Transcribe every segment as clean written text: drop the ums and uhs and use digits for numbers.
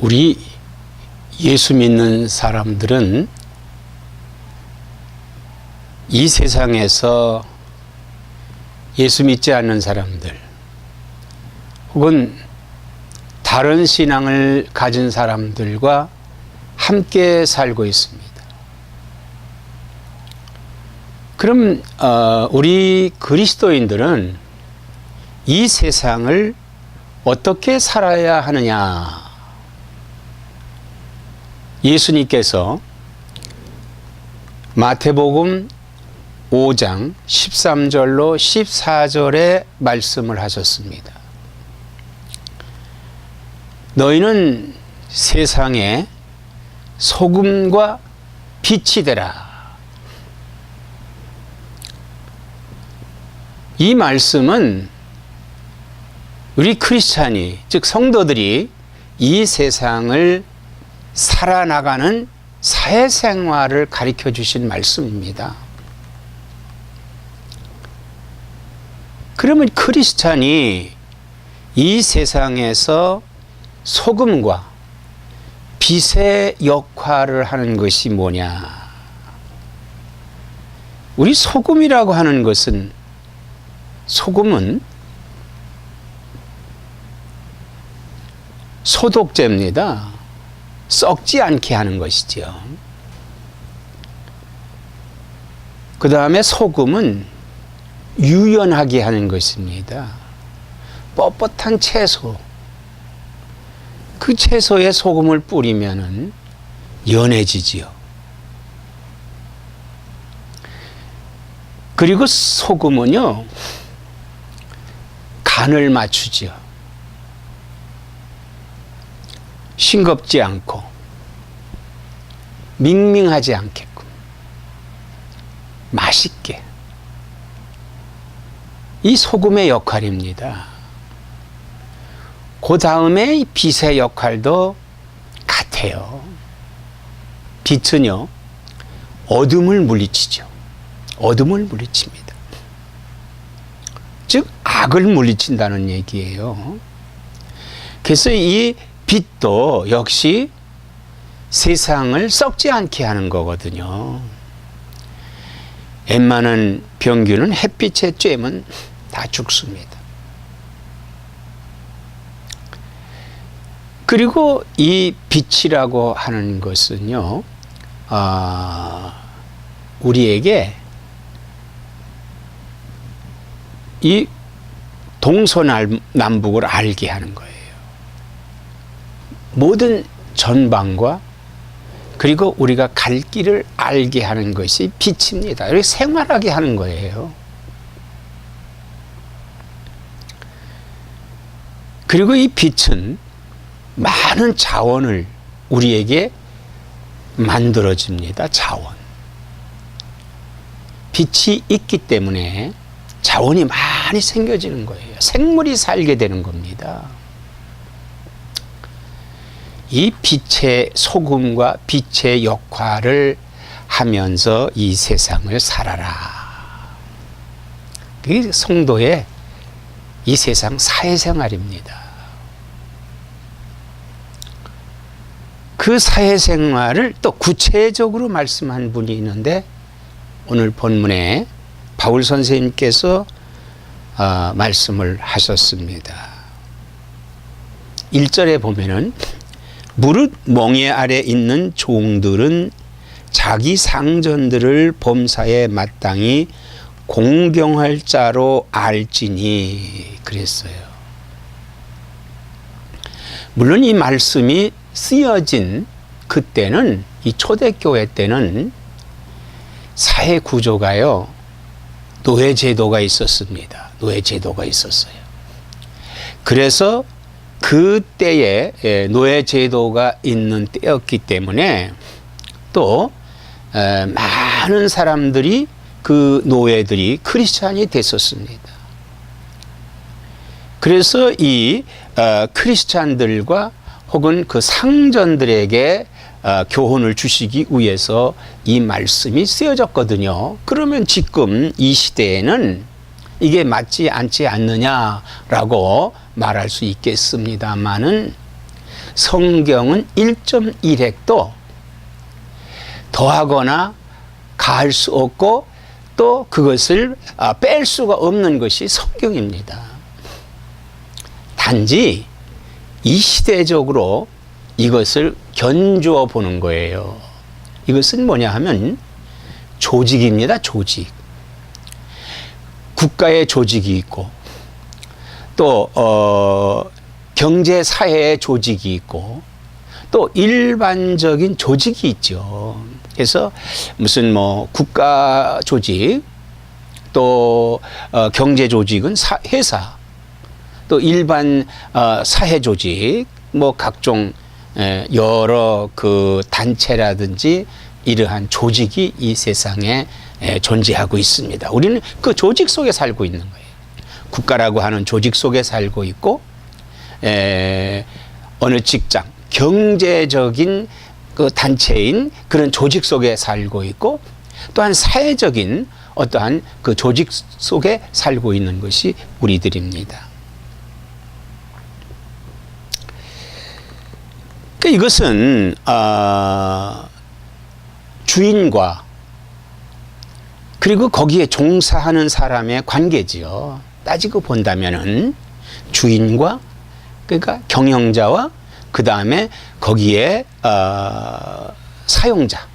우리 예수 믿는 사람들은 이 세상에서 예수 믿지 않는 사람들 혹은 다른 신앙을 가진 사람들과 함께 살고 있습니다. 그럼 우리 그리스도인들은 이 세상을 어떻게 살아야 하느냐? 예수님께서 마태복음 5장 13절로 14절에 말씀을 하셨습니다. 너희는 세상의 소금과 빛이 되라. 이 말씀은 우리 크리스찬이, 즉 성도들이 이 세상을 살아나가는 사회생활을 가르쳐 주신 말씀입니다. 그러면 크리스찬이 이 세상에서 소금과 빛의 역할을 하는 것이 뭐냐? 우리 소금이라고 하는 것은, 소금은 소독제입니다. 썩지 않게 하는 것이죠. 그 다음에 소금은 유연하게 하는 것입니다. 뻣뻣한 채소, 그 채소에 소금을 뿌리면은 연해지지요. 그리고 소금은요, 간을 맞추죠. 싱겁지 않고 밍밍하지 않게끔 맛있게, 이 소금의 역할입니다. 그 다음에 이 빛의 역할도 같아요. 빛은요, 어둠을 물리치죠. 어둠을 물리칩니다. 즉 악을 물리친다는 얘기예요. 그래서 이 빛도 역시 세상을 썩지 않게 하는 거거든요. 웬만한 병균은 햇빛에 쬐면 다 죽습니다. 그리고 이 빛이라고 하는 것은요, 우리에게 이 동서남북을 알게 하는 거예요. 모든 전방과 그리고 우리가 갈 길을 알게 하는 것이 빛입니다. 이렇게 생활하게 하는 거예요. 그리고 이 빛은 많은 자원을 우리에게 만들어줍니다. 자원. 빛이 있기 때문에 자원이 많이 생겨지는 거예요. 생물이 살게 되는 겁니다. 이 빛의, 소금과 빛의 역할을 하면서 이 세상을 살아라. 그게 성도의 이 세상 사회생활입니다. 그 사회생활을 또 구체적으로 말씀한 분이 있는데, 오늘 본문에 바울 선생님께서 말씀을 하셨습니다. 1절에 보면은, 무릇 멍에 아래 있는 종들은 자기 상전들을 범사에 마땅히 공경할 자로 알지니, 그랬어요. 물론 이 말씀이 쓰여진 그때는, 이 초대교회 때는 사회 구조가요, 노예제도가 있었습니다. 노예제도가 있었어요. 그래서 그때에 노예제도가 있는 때였기 때문에 또 많은 사람들이, 그 노예들이 크리스찬이 됐었습니다. 그래서 이 크리스찬들과 혹은 그 상전들에게 교훈을 주시기 위해서 이 말씀이 쓰여졌거든요. 그러면 지금 이 시대에는 이게 맞지 않지 않느냐라고 말할 수 있겠습니다만은, 성경은 1.1획도 더하거나 가할 수 없고 또 그것을 뺄 수가 없는 것이 성경입니다. 단지 이 시대적으로 이것을 견주어 보는 거예요. 이것은 뭐냐 하면 조직입니다. 조직. 국가의 조직이 있고 또 경제 사회의 조직이 있고 또 일반적인 조직이 있죠. 그래서 무슨 뭐 국가 조직 또 경제 조직은 회사 또 일반 사회 조직 뭐 각종 여러 그 단체라든지 이러한 조직이 이 세상에 존재하고 있습니다. 우리는 그 조직 속에 살고 있는 거예요. 국가라고 하는 조직 속에 살고 있고 어느 직장 경제적인 그 단체인 그런 조직 속에 살고 있고 또한 사회적인 어떠한 그 조직 속에 살고 있는 것이 우리들입니다. 그러니까 이것은 주인과 그리고 거기에 종사하는 사람의 관계지요. 따지고 본다면은 주인과 그러니까 경영자와 그 다음에 거기에 사용자,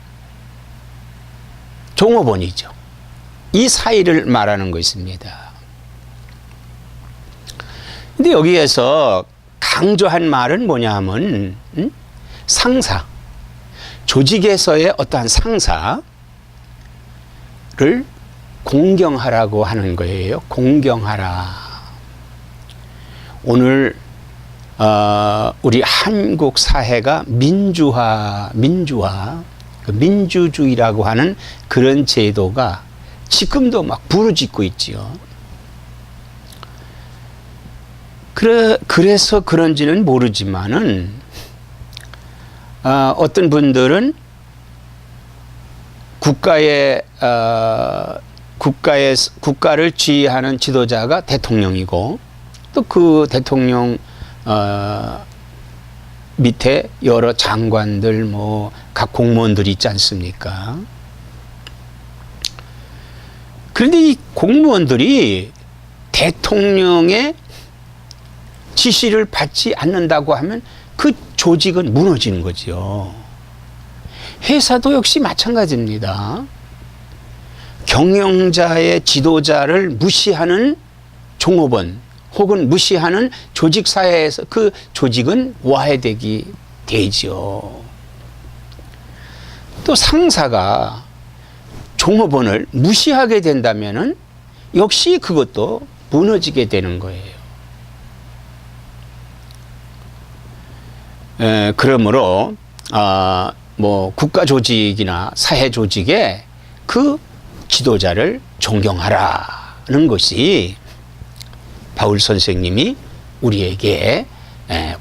종업원이죠. 이 사이를 말하는 것입니다. 근데 여기에서 강조한 말은 뭐냐 하면 상사, 조직에서의 어떠한 상사를 공경하라고 하는 거예요. 공경하라. 오늘 우리 한국 사회가 민주주의라고 하는 그런 제도가 지금도 막 부르짖고 있지요. 그래서 그런지는 모르지만은 어떤 분들은 국가를 지휘하는 지도자가 대통령이고 또 그 대통령 밑에 여러 장관들 뭐 각 공무원들이 있지 않습니까? 그런데 이 공무원들이 대통령의 지시를 받지 않는다고 하면 그 조직은 무너지는 거죠. 회사도 역시 마찬가지입니다. 경영자의 지도자를 무시하는 종업원 혹은 무시하는 조직 사회에서 그 조직은 와해되기 되죠. 또 상사가 종업원을 무시하게 된다면은 역시 그것도 무너지게 되는 거예요. 그러므로 뭐 국가 조직이나 사회 조직에 그 지도자를 존경하라는 것이 바울 선생님이 우리에게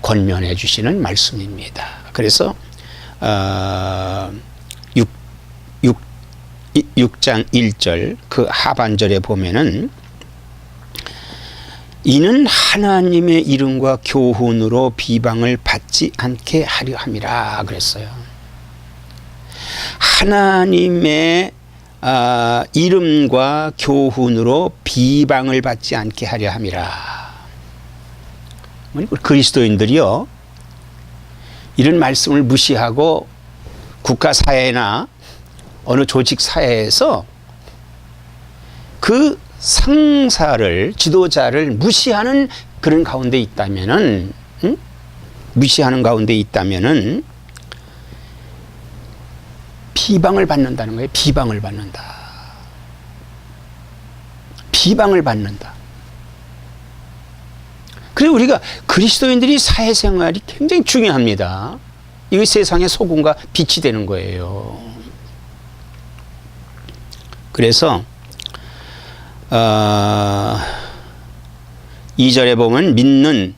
권면해 주시는 말씀입니다. 그래서 6장 1절 그 하반절에 보면은 이는 하나님의 이름과 교훈으로 비방을 받지 않게 하려 함이라 그랬어요. 하나님의 이름과 교훈으로 비방을 받지 않게 하려 함이라. 우리 그리스도인들이요, 이런 말씀을 무시하고 국가 사회나 어느 조직 사회에서 그 상사를, 지도자를 무시하는 그런 가운데 있다면은, 무시하는 가운데 있다면은 비방을 받는다는 거예요. 비방을 받는다. 비방을 받는다. 그리고 우리가 그리스도인들이 사회생활이 굉장히 중요합니다. 이게 세상의 소금과 빛이 되는 거예요. 그래서 2절에 보면 믿는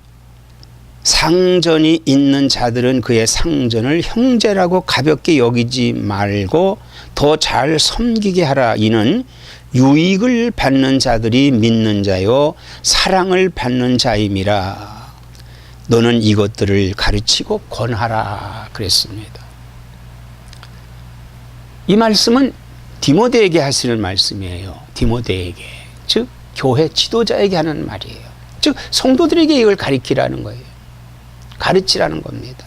상전이 있는 자들은 그의 상전을 형제라고 가볍게 여기지 말고 더 잘 섬기게 하라. 이는 유익을 받는 자들이 믿는 자요 사랑을 받는 자임이라. 너는 이것들을 가르치고 권하라 그랬습니다. 이 말씀은 디모데에게 하시는 말씀이에요. 디모데에게, 즉 교회 지도자에게 하는 말이에요. 즉 성도들에게 이걸 가르치라는 거예요. 가르치라는 겁니다.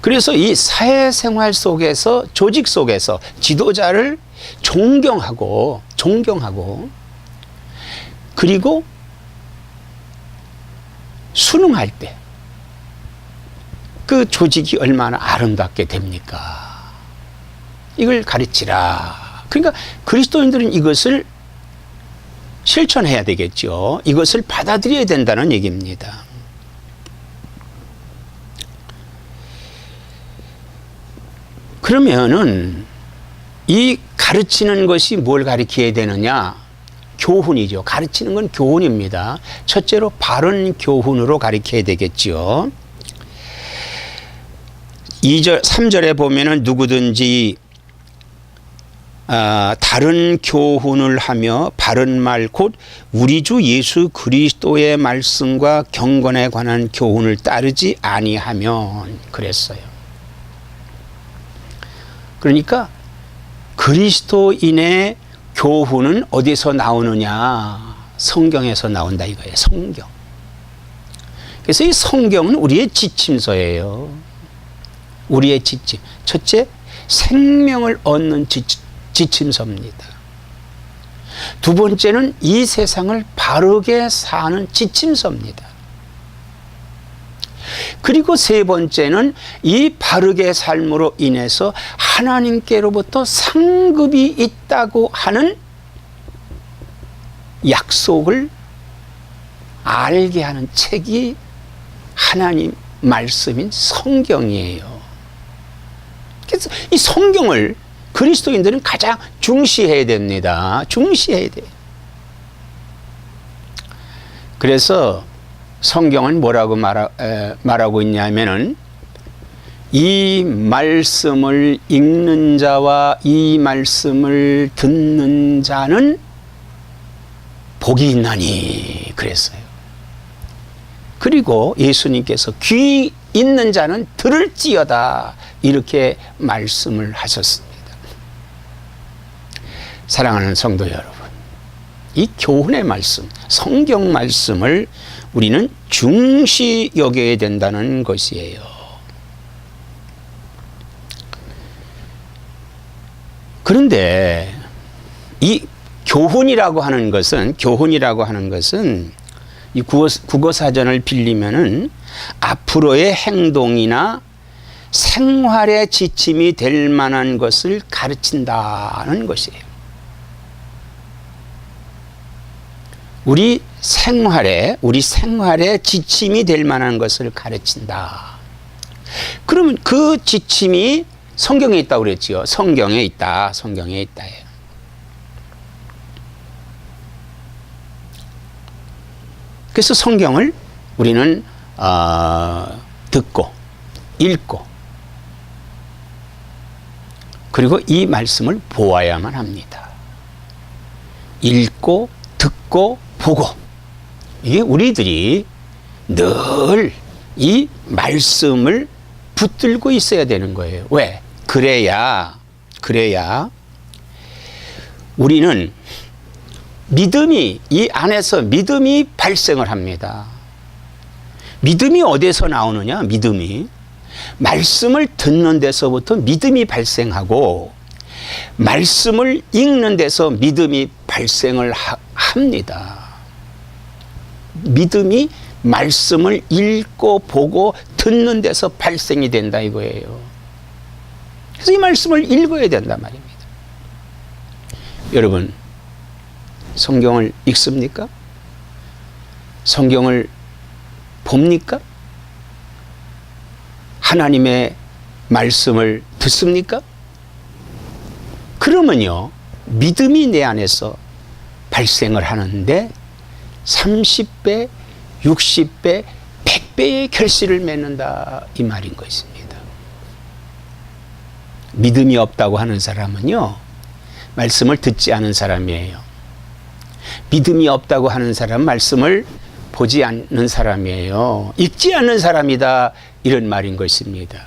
그래서 이 사회생활 속에서, 조직 속에서 지도자를 존경하고 그리고 순응할 때 그 조직이 얼마나 아름답게 됩니까? 이걸 가르치라. 그러니까 그리스도인들은 이것을 실천해야 되겠죠. 이것을 받아들여야 된다는 얘기입니다. 그러면은 이 가르치는 것이 뭘 가르쳐야 되느냐? 교훈이죠. 가르치는 건 교훈입니다. 첫째로 바른 교훈으로 가르쳐야 되겠죠. 2절, 3절에 보면은 누구든지 다른 교훈을 하며 바른 말 곧 우리 주 예수 그리스도의 말씀과 경건에 관한 교훈을 따르지 아니하면 그랬어요. 그러니까 그리스도인의 교훈은 어디서 나오느냐? 성경에서 나온다 이거예요. 성경. 그래서 이 성경은 우리의 지침서예요. 우리의 지침. 첫째, 생명을 얻는 지침서입니다. 두 번째는 이 세상을 바르게 사는 지침서입니다. 그리고 세 번째는 이 바르게 삶으로 인해서 하나님께로부터 상급이 있다고 하는 약속을 알게 하는 책이 하나님 말씀인 성경이에요. 그래서 이 성경을 그리스도인들은 가장 중시해야 됩니다. 중시해야 돼요. 그래서 성경은 뭐라고 말하고 있냐면은 이 말씀을 읽는 자와 이 말씀을 듣는 자는 복이 있나니 그랬어요. 그리고 예수님께서 귀 있는 자는 들을지어다 이렇게 말씀을 하셨습니다. 사랑하는 성도 여러분, 이 교훈의 말씀, 성경 말씀을 우리는 중시 여겨야 된다는 것이에요. 그런데 이 교훈이라고 하는 것은 이 국어사전을 빌리면은 앞으로의 행동이나 생활의 지침이 될 만한 것을 가르친다는 것이에요. 우리 생활에 지침이 될 만한 것을 가르친다. 그러면 그 지침이 성경에 있다고 그랬지요. 성경에 있다. 그래서 성경을 우리는 듣고 읽고 그리고 이 말씀을 보아야만 합니다. 읽고 듣고 보고 이게 우리들이 늘 이 말씀을 붙들고 있어야 되는 거예요. 왜? 그래야 우리는 이 안에서 믿음이 발생을 합니다. 믿음이 어디서 나오느냐? 말씀을 듣는 데서부터 믿음이 발생하고 말씀을 읽는 데서 믿음이 발생을 합니다. 믿음이 말씀을 읽고 보고 듣는 데서 발생이 된다 이거예요. 그래서 이 말씀을 읽어야 된단 말입니다. 여러분, 성경을 읽습니까? 성경을 봅니까? 하나님의 말씀을 듣습니까? 그러면요, 믿음이 내 안에서 발생을 하는데 30배, 60배, 100배의 결실을 맺는다 이 말인 것입니다. 믿음이 없다고 하는 사람은요, 말씀을 듣지 않은 사람이에요. 믿음이 없다고 하는 사람은 말씀을 보지 않는 사람이에요. 읽지 않는 사람이다. 이런 말인 것입니다.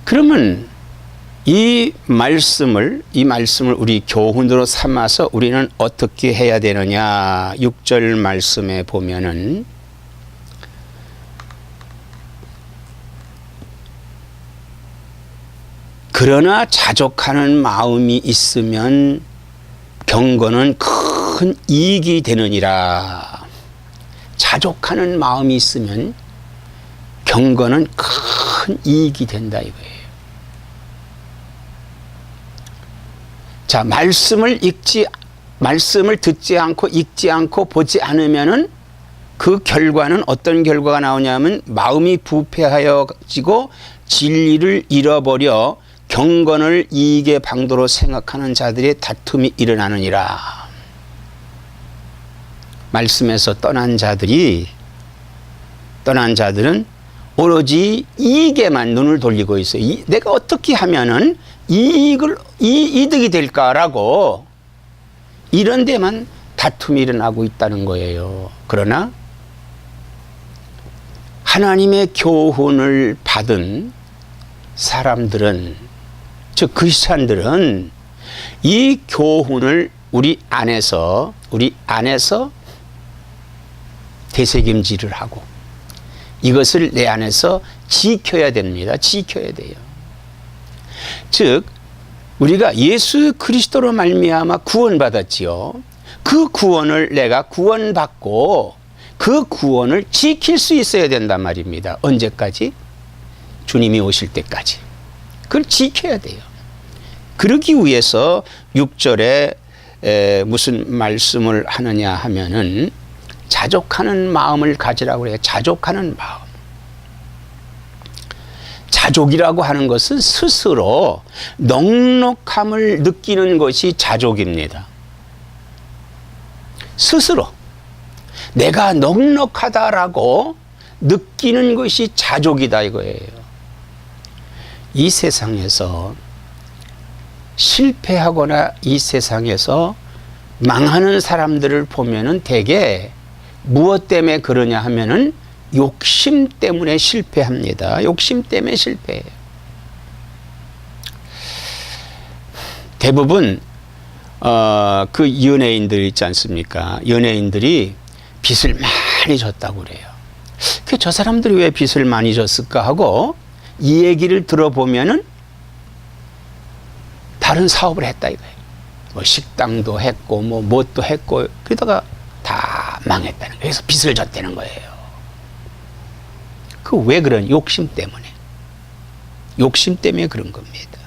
그러면 이 말씀을 우리 교훈으로 삼아서 우리는 어떻게 해야 되느냐. 6절 말씀에 보면은 그러나 자족하는 마음이 있으면 경건은 큰 이익이 되느니라. 자족하는 마음이 있으면 경건은 큰 이익이 된다 이거예요. 자, 말씀을 듣지 않고 읽지 않고 보지 않으면은 그 결과는 어떤 결과가 나오냐면 마음이 부패하여지고 진리를 잃어버려 경건을 이익의 방도로 생각하는 자들의 다툼이 일어나느니라. 말씀에서 떠난 자들은 오로지 이익에만 눈을 돌리고 있어요. 내가 어떻게 하면은 이득이 될까라고 이런 데만 다툼이 일어나고 있다는 거예요. 그러나 하나님의 교훈을 받은 사람들은, 즉 크리스찬들은 이 교훈을 우리 안에서 되새김질을 하고 이것을 내 안에서 지켜야 됩니다. 지켜야 돼요. 즉 우리가 예수 그리스도로 말미암아 구원받았지요. 그 구원을 내가 구원받고 그 구원을 지킬 수 있어야 된단 말입니다. 언제까지? 주님이 오실 때까지. 그걸 지켜야 돼요. 그러기 위해서 6절에 무슨 말씀을 하느냐 하면은 자족하는 마음을 가지라고 그래요. 자족하는 마음. 자족이라고 하는 것은 스스로 넉넉함을 느끼는 것이 자족입니다. 스스로 내가 넉넉하다라고 느끼는 것이 자족이다 이거예요. 이 세상에서 실패하거나 이 세상에서 망하는 사람들을 보면은 대개 무엇 때문에 그러냐 하면은 욕심 때문에 실패합니다. 욕심 때문에 실패해요. 대부분 그 연예인들 있지 않습니까? 연예인들이 빚을 많이 졌다고 그래요. 저 사람들이 왜 빚을 많이 졌을까 하고 이 얘기를 들어보면은 다른 사업을 했다 이거예요. 뭐 식당도 했고 뭣도 했고 그러다가 다 망했다는 거예요. 그래서 빚을 졌다는 거예요. 그 왜 그런 욕심 때문에 그런 겁니다.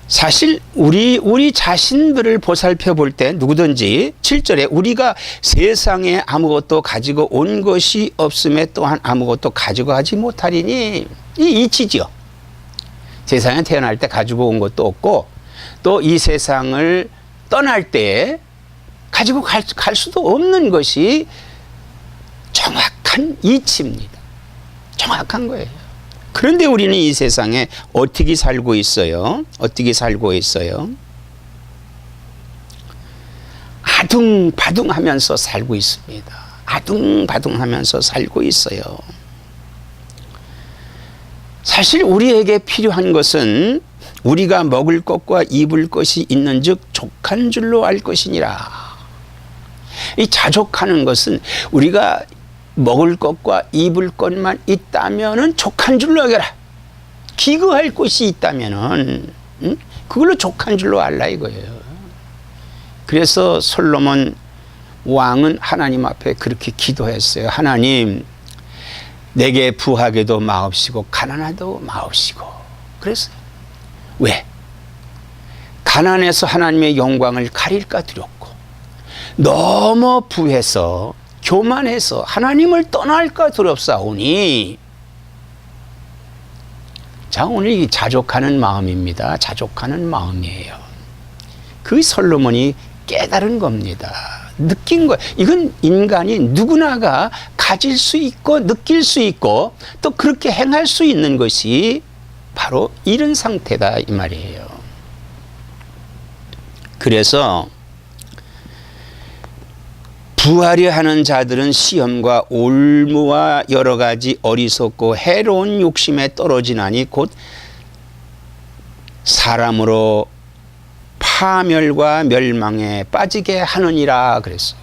사실 우리 자신들을 보살펴 볼 때 누구든지 7절에 우리가 세상에 아무것도 가지고 온 것이 없음에 또한 아무것도 가지고 가지 못하리니 이 이치지요. 세상에 태어날 때 가지고 온 것도 없고 또 이 세상을 떠날 때 가지고 갈 수도 없는 것이 정확한 이치입니다. 정확한 거예요. 그런데 우리는 이 세상에 어떻게 살고 있어요? 아둥바둥하면서 살고 있습니다. 아둥바둥하면서 살고 있어요. 사실 우리에게 필요한 것은 우리가 먹을 것과 입을 것이 있는즉 족한 줄로 알 것이니라. 이 자족하는 것은 우리가 먹을 것과 입을 것만 있다면은 족한 줄로 여겨라. 기거할 것이 있다면은 그걸로 족한 줄로 알라 이거예요. 그래서 솔로몬 왕은 하나님 앞에 그렇게 기도했어요. 하나님, 내게 부하게도 마옵시고 가난하도 마옵시고. 그랬어요. 왜? 가난해서 하나님의 영광을 가릴까 두렵고 너무 부해서 교만해서 하나님을 떠날까 두렵사오니. 자, 오늘 이 자족하는 마음입니다. 자족하는 마음이에요. 그 솔로몬이 깨달은 겁니다. 느낀 거예요. 이건 인간이 누구나가 가질 수 있고 느낄 수 있고 또 그렇게 행할 수 있는 것이 바로 이런 상태다 이 말이에요. 그래서 부하려 하는 자들은 시험과 올무와 여러 가지 어리석고 해로운 욕심에 떨어지나니 곧 사람으로 파멸과 멸망에 빠지게 하느니라 그랬어요.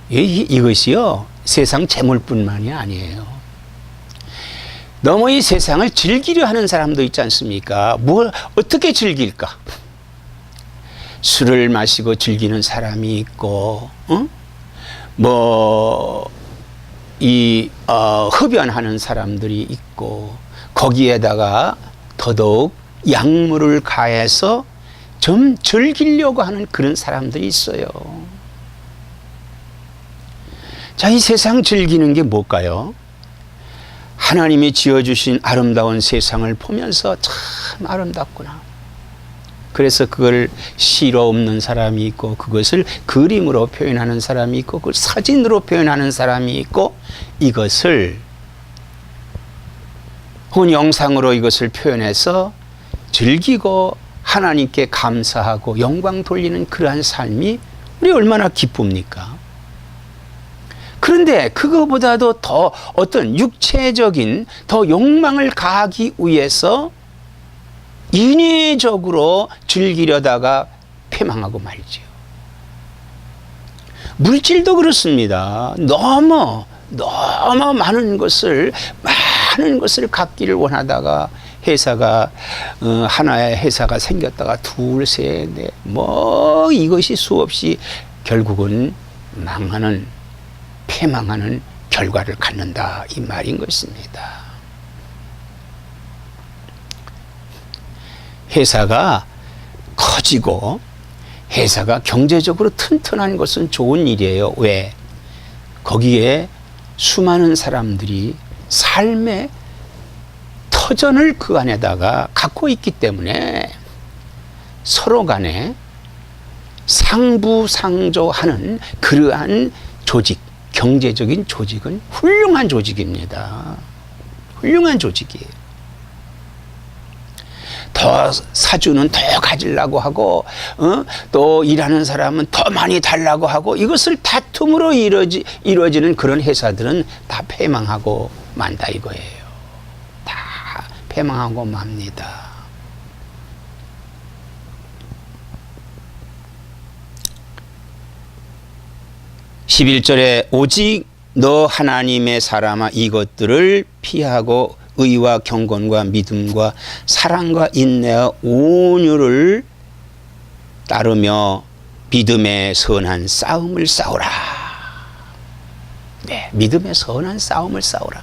이것이요, 세상 재물뿐만이 아니에요. 너무 이 세상을 즐기려 하는 사람도 있지 않습니까? 뭘 어떻게 즐길까? 술을 마시고 즐기는 사람이 있고, 흡연하는 사람들이 있고, 거기에다가 더더욱 약물을 가해서 좀 즐기려고 하는 그런 사람들이 있어요. 자, 이 세상 즐기는 게 뭘까요? 하나님이 지어주신 아름다운 세상을 보면서 참 아름답구나. 그래서 그걸 시로 없는 사람이 있고, 그것을 그림으로 표현하는 사람이 있고, 그걸 사진으로 표현하는 사람이 있고, 이것을 혹은 영상으로 이것을 표현해서 즐기고 하나님께 감사하고 영광 돌리는 그러한 삶이 우리 얼마나 기쁩니까? 그런데 그거보다도 더 어떤 육체적인 더 욕망을 가하기 위해서 인위적으로 즐기려다가 패망하고 말이죠. 물질도 그렇습니다. 너무 많은 것을 갖기를 원하다가 회사가 하나의 회사가 생겼다가 둘, 셋, 넷, 이것이 수없이 결국은 망하는, 패망하는 결과를 갖는다, 이 말인 것입니다. 회사가 커지고 회사가 경제적으로 튼튼한 것은 좋은 일이에요. 왜? 거기에 수많은 사람들이 삶의 터전을 그 안에다가 갖고 있기 때문에 서로 간에 상부상조하는 그러한 조직, 경제적인 조직은 훌륭한 조직입니다. 훌륭한 조직이에요. 더 사주는 더 가지려고 하고, 또 일하는 사람은 더 많이 달라고 하고, 이것을 다툼으로 이루어지는 그런 회사들은 다 패망하고 만다 이거예요. 다 패망하고 맙니다. (11절에) 오직 너 하나님의 사람아 이것들을 피하고 의와 경건과 믿음과 사랑과 인내와 온유를 따르며 믿음의 선한 싸움을 싸우라. 네, 믿음의 선한 싸움을 싸우라.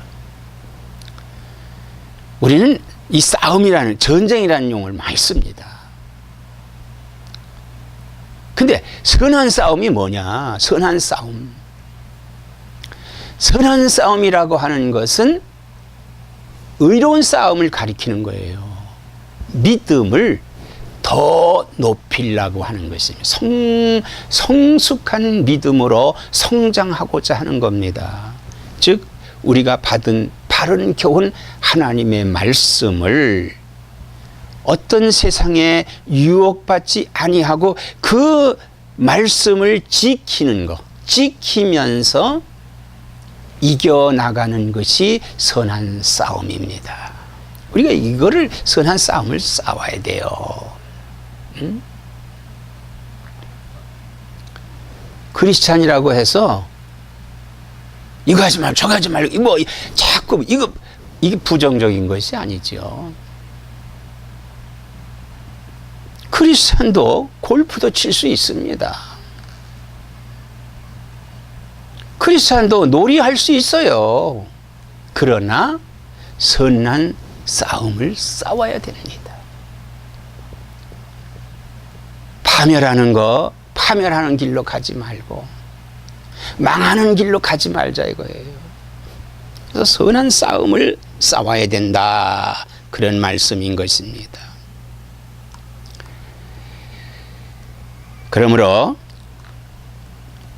우리는 이 싸움이라는, 전쟁이라는 용어를 많이 씁니다. 근데 선한 싸움이 뭐냐? 선한 싸움. 선한 싸움이라고 하는 것은 의로운 싸움을 가리키는 거예요. 믿음을 더 높이려고 하는 것입니다. 성숙한 믿음으로 성장하고자 하는 겁니다. 즉 우리가 받은 바른 교훈, 하나님의 말씀을 어떤 세상에 유혹받지 아니하고 그 말씀을 지키는 것, 지키면서 이겨나가는 것이 선한 싸움입니다. 우리가 이거를 선한 싸움을 싸워야 돼요. 크리스찬이라고 해서 이거 하지 말고 저거 하지 말고 자꾸 이게 부정적인 것이 아니죠. 크리스찬도 골프도 칠 수 있습니다. 크리스찬도 놀이할 수 있어요. 그러나 선한 싸움을 싸워야 됩니다. 파멸하는 길로 가지 말고 망하는 길로 가지 말자 이거예요. 그래서 선한 싸움을 싸워야 된다, 그런 말씀인 것입니다. 그러므로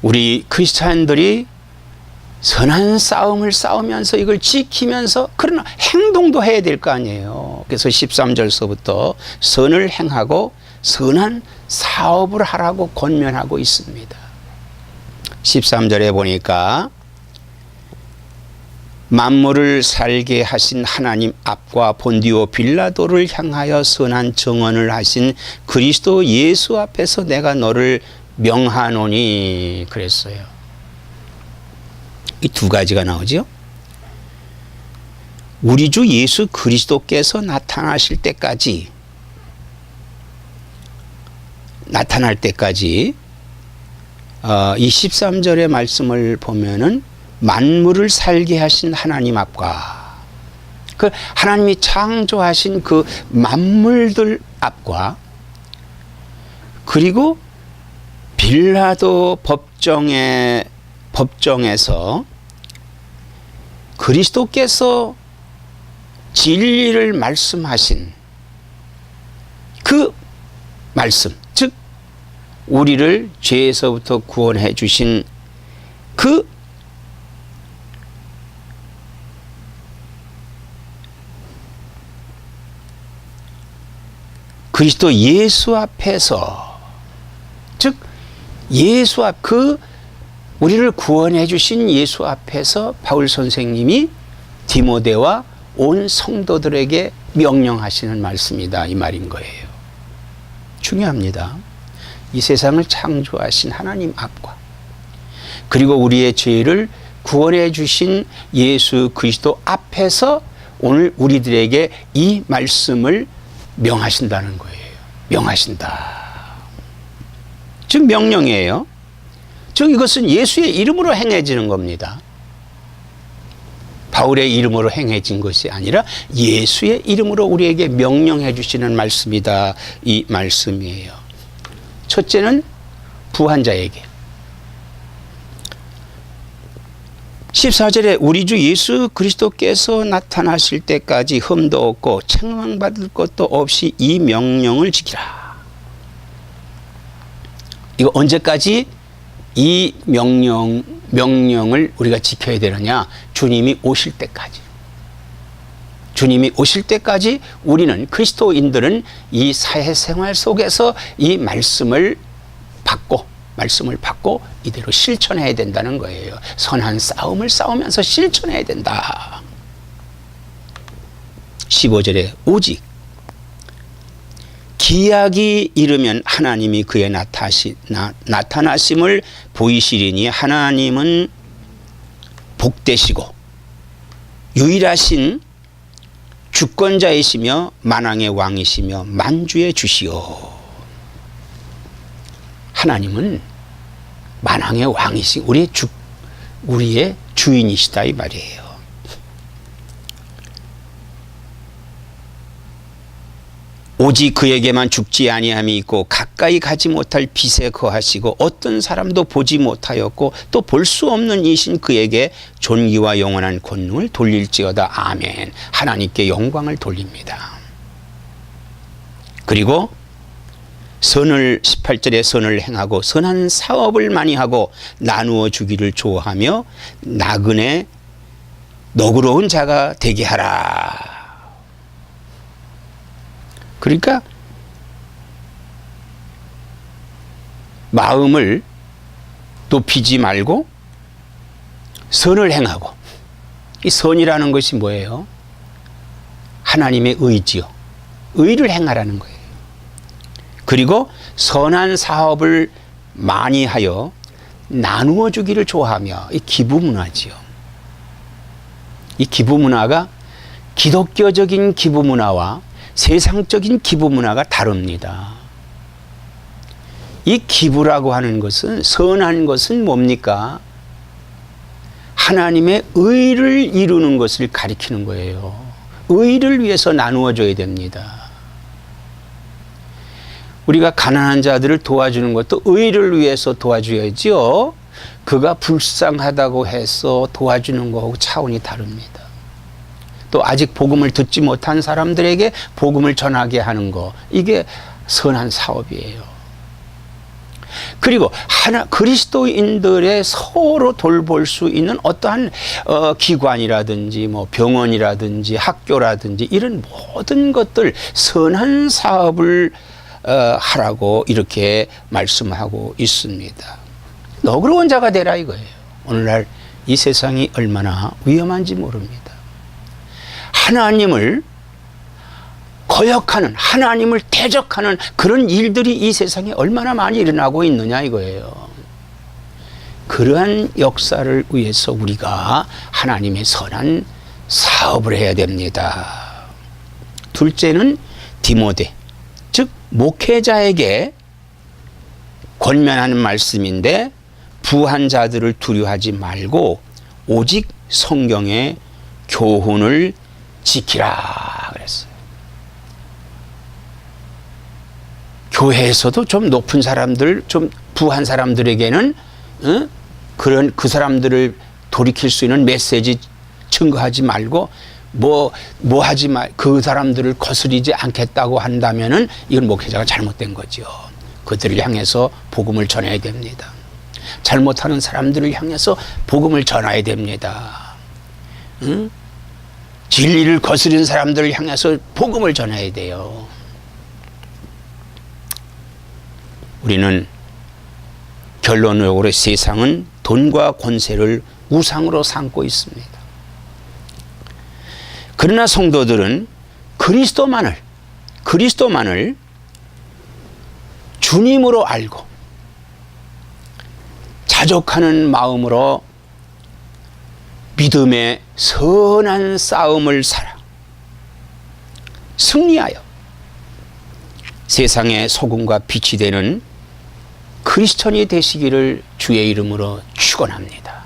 우리 크리스찬들이 선한 싸움을 싸우면서 이걸 지키면서 그러나 행동도 해야 될 거 아니에요. 그래서 13절서부터 선을 행하고 선한 사업을 하라고 권면하고 있습니다. 13절에 보니까 만물을 살게 하신 하나님 앞과 본디오 빌라도를 향하여 선한 증언을 하신 그리스도 예수 앞에서 내가 너를 명하노니 그랬어요. 이 두 가지가 나오죠. 우리 주 예수 그리스도께서 나타날 때까지 이 13절의 말씀을 보면은 만물을 살게 하신 하나님 앞과 그 하나님이 창조하신 그 만물들 앞과 그리고 빌라도 법정에서 그리스도께서 진리를 말씀하신 그 말씀, 즉 우리를 죄에서부터 구원해 주신 그 그리스도 예수 앞에서, 즉 예수 앞, 그 우리를 구원해 주신 예수 앞에서 바울 선생님이 디모데와 온 성도들에게 명령하시는 말씀이다, 이 말인 거예요. 중요합니다. 이 세상을 창조하신 하나님 앞과 그리고 우리의 죄를 구원해 주신 예수 그리스도 앞에서 오늘 우리들에게 이 말씀을 명하신다는 거예요. 명하신다. 즉 명령이에요. 즉 이것은 예수의 이름으로 행해지는 겁니다. 바울의 이름으로 행해진 것이 아니라 예수의 이름으로 우리에게 명령해 주시는 말씀이다, 이 말씀이에요. 첫째는 부한 자에게. 14절에 우리 주 예수 그리스도께서 나타나실 때까지 흠도 없고 책망받을 것도 없이 이 명령을 지키라. 이거 언제까지 이 명령을 우리가 지켜야 되느냐? 주님이 오실 때까지. 주님이 오실 때까지 우리는, 그리스도인들은 이 사회생활 속에서 이 말씀을 받고 이대로 실천해야 된다는 거예요. 선한 싸움을 싸우면서 실천해야 된다. 15절에 오직 기약이 이르면 하나님이 그의 나타나심을 보이시리니 하나님은 복되시고 유일하신 주권자이시며 만왕의 왕이시며 만주의 주시오. 하나님은 만왕의 왕이시, 우리의 주인이시다, 이 말이에요. 오직 그에게만 죽지 아니함이 있고 가까이 가지 못할 빛에 거하시고 어떤 사람도 보지 못하였고 또 볼 수 없는 이신 그에게 존귀와 영원한 권능을 돌릴지어다. 아멘. 하나님께 영광을 돌립니다. 그리고 18절에 선을 행하고 선한 사업을 많이 하고 나누어 주기를 좋아하며 나그네 너그러운 자가 되게 하라. 그러니까 마음을 높이지 말고 선을 행하고, 이 선이라는 것이 뭐예요? 하나님의 의지요. 의를 행하라는 거예요. 그리고 선한 사업을 많이 하여 나누어 주기를 좋아하며, 이 기부 문화지요. 이 기부 문화가 기독교적인 기부 문화와 세상적인 기부 문화가 다릅니다. 이 기부라고 하는 것은, 선한 것은 뭡니까? 하나님의 의를 이루는 것을 가리키는 거예요. 의를 위해서 나누어 줘야 됩니다. 우리가 가난한 자들을 도와주는 것도 의를 위해서 도와줘야지요. 그가 불쌍하다고 해서 도와주는 거하고 차원이 다릅니다. 또 아직 복음을 듣지 못한 사람들에게 복음을 전하게 하는 거, 이게 선한 사업이에요. 그리고 하나 그리스도인들의 서로 돌볼 수 있는 어떠한 기관이라든지 뭐 병원이라든지 학교라든지 이런 모든 것들 선한 사업을 하라고 이렇게 말씀하고 있습니다. 너그러운 자가 되라 이거예요. 오늘날 이 세상이 얼마나 위험한지 모릅니다. 하나님을 거역하는, 하나님을 대적하는 그런 일들이 이 세상에 얼마나 많이 일어나고 있느냐 이거예요. 그러한 역사를 위해서 우리가 하나님의 선한 사업을 해야 됩니다. 둘째는 디모데, 즉 목회자에게 권면하는 말씀인데, 부한 자들을 두려워하지 말고 오직 성경의 교훈을 지키라 그랬어요. 교회에서도 좀 높은 사람들, 좀 부한 사람들에게는 그런 그 사람들을 돌이킬 수 있는 메시지 증거하지 말고 뭐 하지 말, 그 사람들을 거스리지 않겠다고 한다면은 이건 목회자가 잘못된 거죠. 그들을 향해서 복음을 전해야 됩니다. 잘못하는 사람들을 향해서 복음을 전해야 됩니다. 진리를 거스린 사람들을 향해서 복음을 전해야 돼요. 우리는 결론적으로 세상은 돈과 권세를 우상으로 삼고 있습니다. 그러나 성도들은 그리스도만을 주님으로 알고 자족하는 마음으로 믿음의 선한 싸움을 살아 승리하여 세상의 소금과 빛이 되는 크리스천이 되시기를 주의 이름으로 축원합니다.